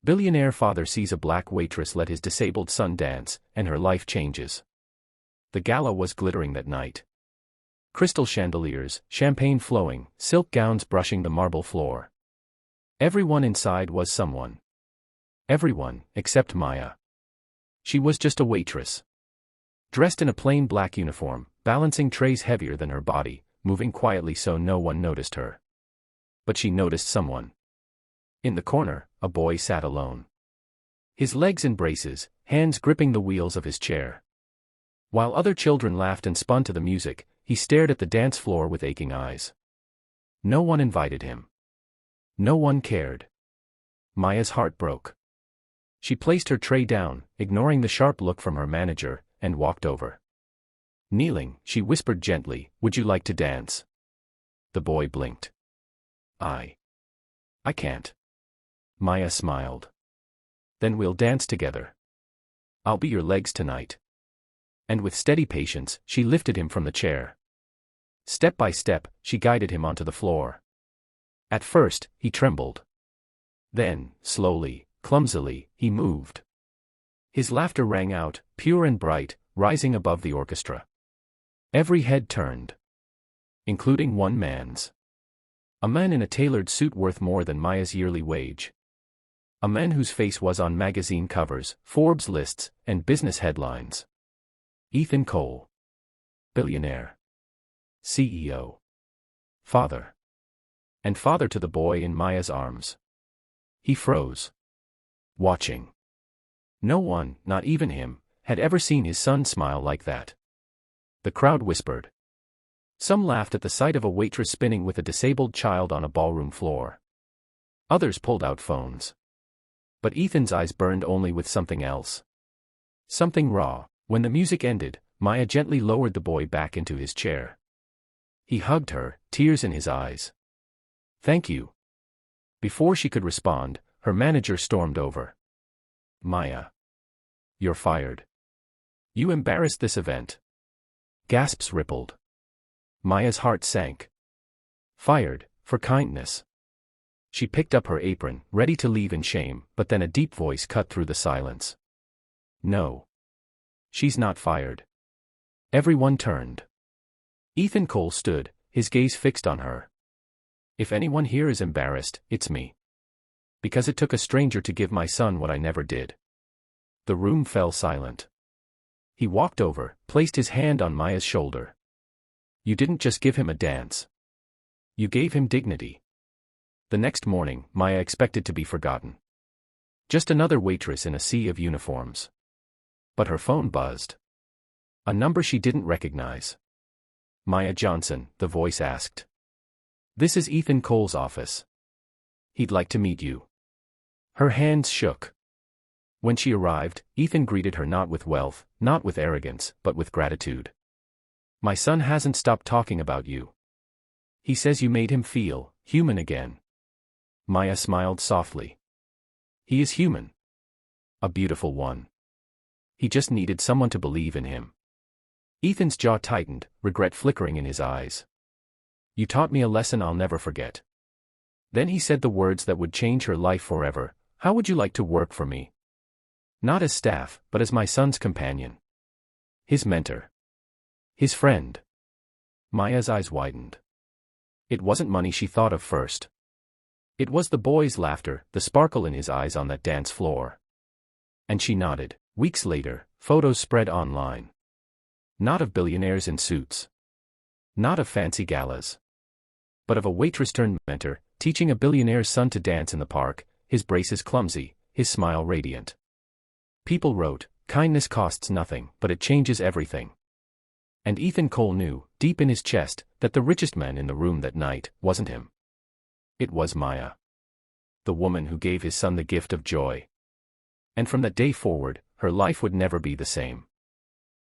Billionaire father sees a black waitress let his disabled son dance, and her life changes. The gala was glittering that night. Crystal chandeliers, champagne flowing, silk gowns brushing the marble floor. Everyone inside was someone. Everyone, except Maya. She was just a waitress. Dressed in a plain black uniform, balancing trays heavier than her body, moving quietly so no one noticed her. But she noticed someone. In the corner, a boy sat alone. His legs in braces, hands gripping the wheels of his chair. While other children laughed and spun to the music, he stared at the dance floor with aching eyes. No one invited him. No one cared. Maya's heart broke. She placed her tray down, ignoring the sharp look from her manager, and walked over. Kneeling, she whispered gently, "Would you like to dance?" The boy blinked. I can't." Maya smiled. "Then we'll dance together. I'll be your legs tonight." And with steady patience, she lifted him from the chair. Step by step, she guided him onto the floor. At first, he trembled. Then, slowly, clumsily, he moved. His laughter rang out, pure and bright, rising above the orchestra. Every head turned. Including one man's. A man in a tailored suit worth more than Maya's yearly wage. A man whose face was on magazine covers, Forbes lists, and business headlines. Ethan Cole. Billionaire. CEO. Father. And father to the boy in Maya's arms. He froze. Watching. No one, not even him, had ever seen his son smile like that. The crowd whispered. Some laughed at the sight of a waitress spinning with a disabled child on a ballroom floor. Others pulled out phones. But Ethan's eyes burned only with something else. Something raw. When the music ended, Maya gently lowered the boy back into his chair. He hugged her, tears in his eyes. "Thank you." Before she could respond, her manager stormed over. "Maya. You're fired. You embarrassed this event." Gasps rippled. Maya's heart sank. Fired, for kindness. She picked up her apron, ready to leave in shame, but then a deep voice cut through the silence. "No. She's not fired." Everyone turned. Ethan Cole stood, his gaze fixed on her. "If anyone here is embarrassed, it's me. Because it took a stranger to give my son what I never did." The room fell silent. He walked over, placed his hand on Maya's shoulder. "You didn't just give him a dance. You gave him dignity." The next morning, Maya expected to be forgotten. Just another waitress in a sea of uniforms. But her phone buzzed. A number she didn't recognize. "Maya Johnson," the voice asked. "This is Ethan Cole's office. He'd like to meet you." Her hands shook. When she arrived, Ethan greeted her not with wealth, not with arrogance, but with gratitude. "My son hasn't stopped talking about you. He says you made him feel human again." Maya smiled softly. "He is human. A beautiful one. He just needed someone to believe in him." Ethan's jaw tightened, regret flickering in his eyes. "You taught me a lesson I'll never forget." Then he said the words that would change her life forever. "How would you like to work for me? Not as staff, but as my son's companion. His mentor. His friend." Maya's eyes widened. It wasn't money she thought of first. It was the boy's laughter, the sparkle in his eyes on that dance floor. And she nodded. Weeks later, photos spread online. Not of billionaires in suits. Not of fancy galas. But of a waitress turned mentor, teaching a billionaire's son to dance in the park, his braces clumsy, his smile radiant. People wrote, "Kindness costs nothing, but it changes everything." And Ethan Cole knew, deep in his chest, that the richest man in the room that night wasn't him. It was Maya. The woman who gave his son the gift of joy. And from that day forward, her life would never be the same.